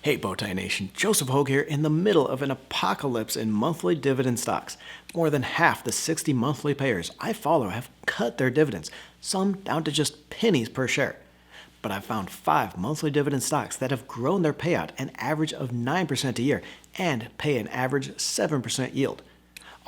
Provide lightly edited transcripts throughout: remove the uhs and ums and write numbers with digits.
Hey Bowtie Nation, Joseph Hogue here in the middle of an apocalypse in monthly dividend stocks. More than half the 60 monthly payers I follow have cut their dividends, some down to just pennies per share. But I've found 5 monthly dividend stocks that have grown their payout an average of 9% a year and pay an average 7% yield.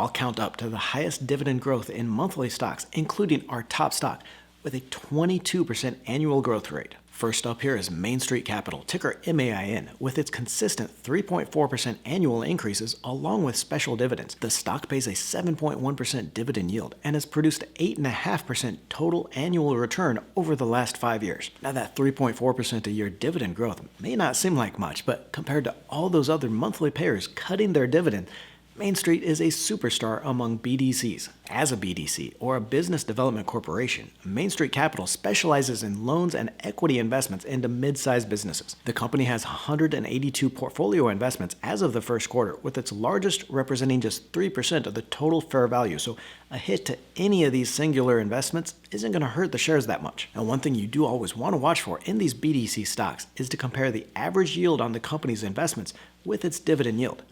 I'll count up to the highest dividend growth in monthly stocks, including our top stock, with a 22% annual growth rate. First up here is Main Street Capital, ticker MAIN, with its consistent 3.4% annual increases along with special dividends. The stock pays a 7.1% dividend yield and has produced 8.5% total annual return over the last 5 years. Now that 3.4% a year dividend growth may not seem like much, but compared to all those other monthly payers cutting their dividend, Main Street is a superstar among BDCs. As a BDC, or a business development corporation, Main Street Capital specializes in loans and equity investments into mid-sized businesses. The company has 182 portfolio investments as of the first quarter, with its largest representing just 3% of the total fair value, so a hit to any of these singular investments isn't going to hurt the shares that much. Now, one thing you do always want to watch for in these BDC stocks is to compare the average yield on the company's investments with its dividend yield.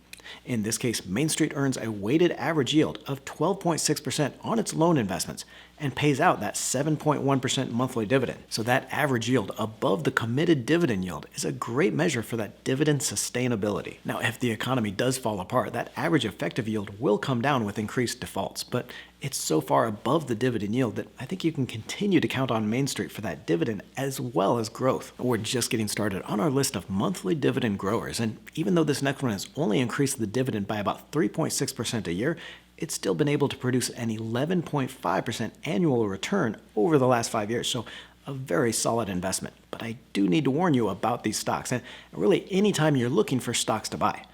In this case, Main Street earns a weighted average yield of 12.6% on its loan investments and pays out that 7.1% monthly dividend. So that average yield above the committed dividend yield is a great measure for that dividend sustainability. Now, if the economy does fall apart, that average effective yield will come down with increased defaults, but it's so far above the dividend yield that I think you can continue to count on Main Street for that dividend as well as growth. We're just getting started on our list of monthly dividend growers, and even though this next one has only increased the dividend by about 3.6% a year, it's still been able to produce an 11.5% annual return over the last 5 years, so a very solid investment. But I do need to warn you about these stocks, and really anytime you're looking for stocks to buy.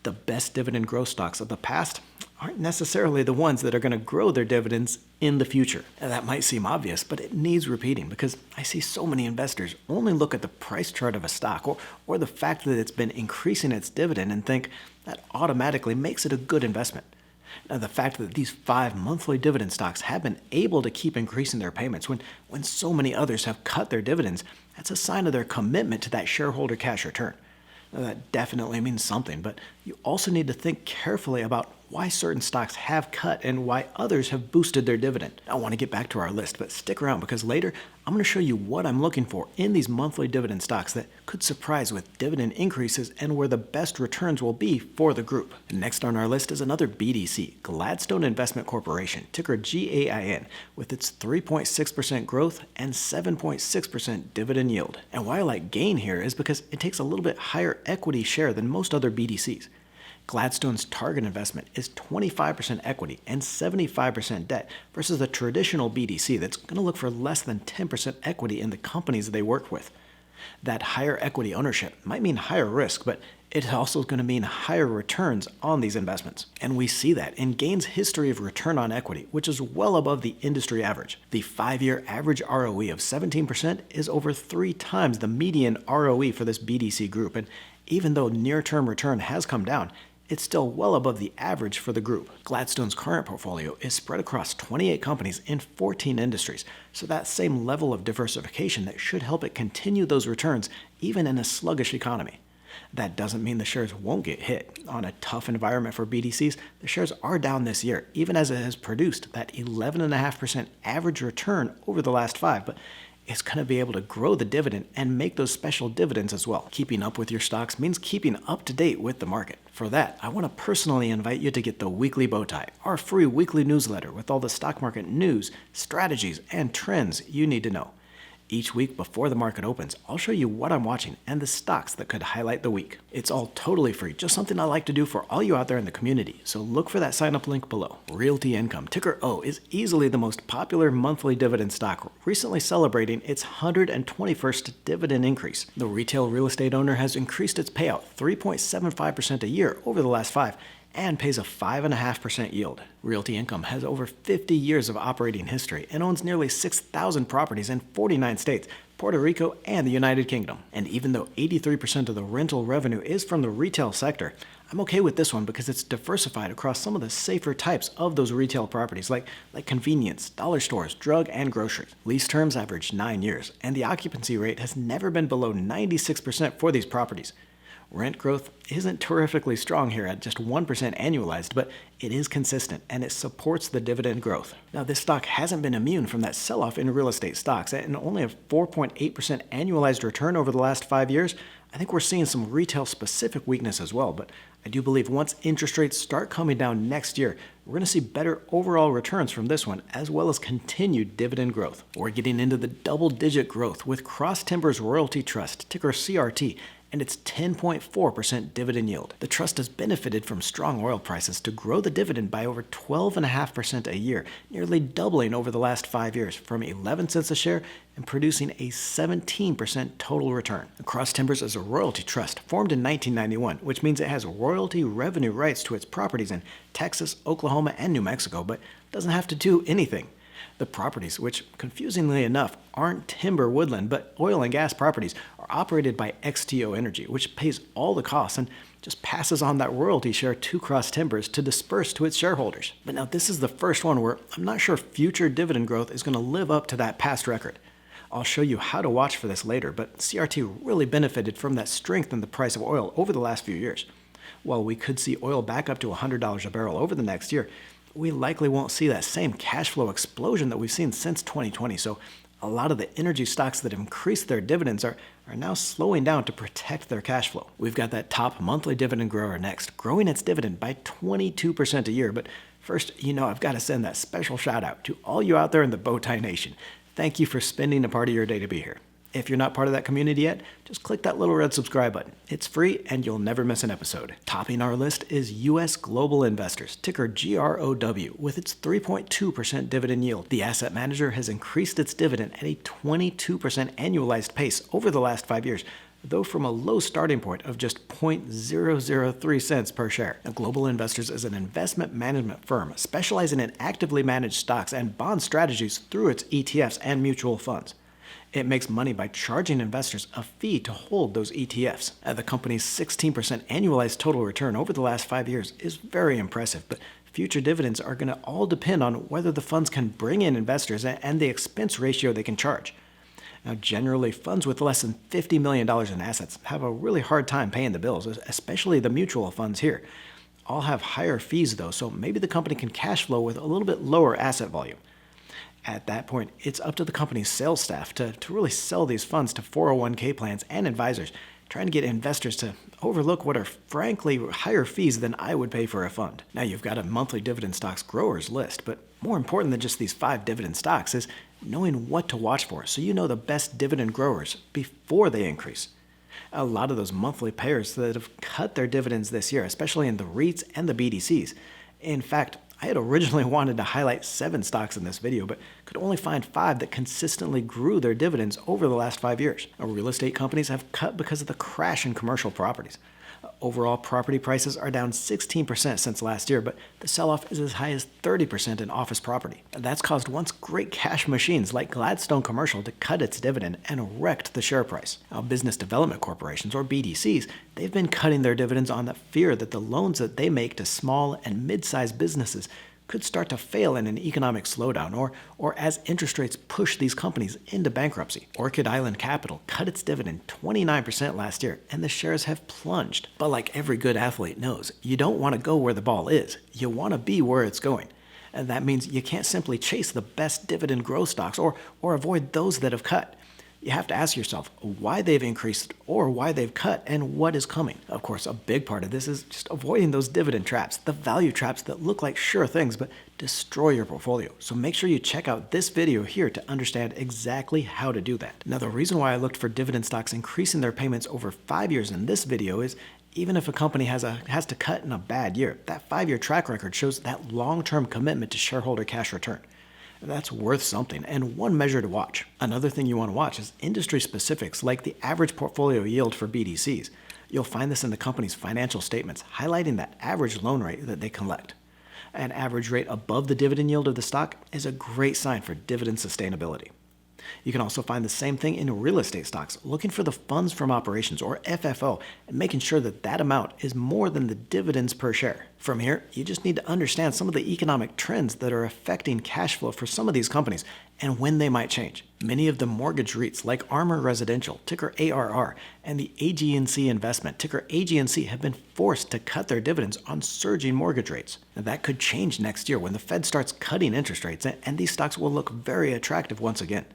The best dividend growth stocks of the past aren't necessarily the ones that are going to grow their dividends in the future. Now, that might seem obvious, but it needs repeating because I see so many investors only look at the price chart of a stock or the fact that it's been increasing its dividend and think that automatically makes it a good investment. Now, the fact that these 5 monthly dividend stocks have been able to keep increasing their payments when so many others have cut their dividends, that's a sign of their commitment to that shareholder cash return. Now, that definitely means something, but you also need to think carefully about why certain stocks have cut and why others have boosted their dividend. I want to get back to our list, but stick around because later I'm going to show you what I'm looking for in these monthly dividend stocks that could surprise with dividend increases and where the best returns will be for the group. Next on our list is another BDC, Gladstone Investment Corporation, ticker GAIN, with its 3.6% growth and 7.6% dividend yield. And why I like GAIN here is because it takes a little bit higher equity share than most other BDCs. Gladstone's target investment is 25% equity and 75% debt versus a traditional BDC that's going to look for less than 10% equity in the companies they work with. That higher equity ownership might mean higher risk, but it also is going to mean higher returns on these investments. And we see that in GAIN's history of return on equity, which is well above the industry average. The 5-year average ROE of 17% is over 3 times the median ROE for this BDC group, and even though near-term return has come down, it's still well above the average for the group. Gladstone's current portfolio is spread across 28 companies in 14 industries, so that same level of diversification that should help it continue those returns even in a sluggish economy. That doesn't mean the shares won't get hit. On a tough environment for BDCs, the shares are down this year, even as it has produced that 11.5% average return over the last 5, but it's going to be able to grow the dividend and make those special dividends as well. Keeping up with your stocks means keeping up to date with the market. For that, I want to personally invite you to get the Weekly Bowtie, our free weekly newsletter with all the stock market news, strategies, and trends you need to know. Each week before the market opens, I'll show you what I'm watching and the stocks that could highlight the week. It's all totally free, just something I like to do for all you out there in the community, so look for that sign-up link below. Realty Income, ticker O, is easily the most popular monthly dividend stock, recently celebrating its 121st dividend increase. The retail real estate owner has increased its payout 3.75% a year over the last 5, and pays a 5.5% yield. Realty Income has over 50 years of operating history and owns nearly 6,000 properties in 49 states, Puerto Rico, and the United Kingdom. And even though 83% of the rental revenue is from the retail sector, I'm okay with this one because it's diversified across some of the safer types of those retail properties like convenience, dollar stores, drug, and grocery. Lease terms average 9 years, and the occupancy rate has never been below 96% for these properties. Rent growth isn't terrifically strong here at just 1% annualized, but it is consistent and it supports the dividend growth. Now, this stock hasn't been immune from that sell-off in real estate stocks, and only a 4.8% annualized return over the last 5 years. I think we're seeing some retail-specific weakness as well, but I do believe once interest rates start coming down next year, we're going to see better overall returns from this one, as well as continued dividend growth. We're getting into the double-digit growth with Cross Timbers Royalty Trust, ticker CRT, and its 10.4% dividend yield. The trust has benefited from strong oil prices to grow the dividend by over 12.5% a year, nearly doubling over the last 5 years from 11 cents a share and producing a 17% total return. Cross Timbers is a royalty trust formed in 1991, which means it has royalty revenue rights to its properties in Texas, Oklahoma, and New Mexico, but doesn't have to do anything. The properties, which confusingly enough aren't timber woodland but oil and gas properties, are operated by XTO Energy, which pays all the costs and just passes on that royalty share to Cross Timbers to disperse to its shareholders. But now this is the first one where I'm not sure future dividend growth is going to live up to that past record. I'll show you how to watch for this later, but CRT really benefited from that strength in the price of oil over the last few years. While we could see oil back up to $100 a barrel over the next year, we likely won't see that same cash flow explosion that we've seen since 2020. So a lot of the energy stocks that have increased their dividends are now slowing down to protect their cash flow. We've got that top monthly dividend grower next, growing its dividend by 22% a year. But first, I've got to send that special shout out to all you out there in the Bowtie Nation. Thank you for spending a part of your day to be here. If you're not part of that community yet, just click that little red subscribe button. It's free and you'll never miss an episode. Topping our list is U.S. Global Investors, ticker GROW, with its 3.2% dividend yield. The asset manager has increased its dividend at a 22% annualized pace over the last 5 years, though from a low starting point of just 0.003 cents per share. Now, Global Investors is an investment management firm specializing in actively managed stocks and bond strategies through its ETFs and mutual funds. It makes money by charging investors a fee to hold those ETFs. The company's 16% annualized total return over the last 5 years is very impressive, but future dividends are going to all depend on whether the funds can bring in investors and the expense ratio they can charge. Now, generally, funds with less than $50 million in assets have a really hard time paying the bills, especially the mutual funds here. All have higher fees, though, so maybe the company can cash flow with a little bit lower asset volume. At that point, it's up to the company's sales staff to really sell these funds to 401k plans and advisors, trying to get investors to overlook what are frankly higher fees than I would pay for a fund. Now, you've got a monthly dividend stocks growers list, but more important than just these 5 dividend stocks is knowing what to watch for so you know the best dividend growers before they increase. A lot of those monthly payers that have cut their dividends this year, especially in the REITs and the BDCs. In fact, I had originally wanted to highlight 7 stocks in this video, but could only find 5 that consistently grew their dividends over the last 5 years. Now, real estate companies have cut because of the crash in commercial properties. Overall, property prices are down 16% since last year, but the sell-off is as high as 30% in office property. That's caused once great cash machines like Gladstone Commercial to cut its dividend and wrecked the share price. Now, business development corporations, or BDCs, they've been cutting their dividends on the fear that the loans that they make to small and mid-sized businesses could start to fail in an economic slowdown or as interest rates push these companies into bankruptcy. Orchid Island Capital cut its dividend 29% last year, and the shares have plunged. But like every good athlete knows, you don't want to go where the ball is. You want to be where it's going. And that means you can't simply chase the best dividend growth stocks or avoid those that have cut. You have to ask yourself why they've increased or why they've cut and what is coming. Of course, a big part of this is just avoiding those dividend traps, the value traps that look like sure things but destroy your portfolio. So make sure you check out this video here to understand exactly how to do that. Now, the reason why I looked for dividend stocks increasing their payments over 5 years in this video is even if a company has to cut in a bad year, that 5-year track record shows that long-term commitment to shareholder cash return. That's worth something, and one measure to watch. Another thing you want to watch is industry specifics like the average portfolio yield for BDCs. You'll find this in the company's financial statements, highlighting that average loan rate that they collect. An average rate above the dividend yield of the stock is a great sign for dividend sustainability. You can also find the same thing in real estate stocks, looking for the funds from operations, or FFO, and making sure that that amount is more than the dividends per share. From here, you just need to understand some of the economic trends that are affecting cash flow for some of these companies and when they might change. Many of the mortgage REITs like Armor Residential, ticker ARR, and the AG&C Investment, ticker AG&C, have been forced to cut their dividends on surging mortgage rates. Now, that could change next year when the Fed starts cutting interest rates, and these stocks will look very attractive once again.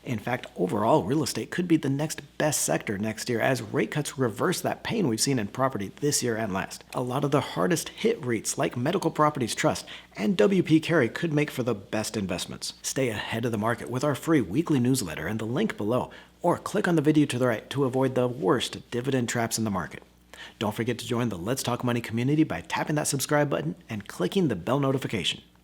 In fact, overall, real estate could be the next best sector next year as rate cuts reverse that pain we've seen in property this year and last. A lot of the hardest hit REITs like Medical Properties Trust and WP Carey could make for the best investments. Stay ahead of the market with our free weekly newsletter and the link below, or click on the video to the right to avoid the worst dividend traps in the market. Don't forget to join the Let's Talk Money community by tapping that subscribe button and clicking the bell notification.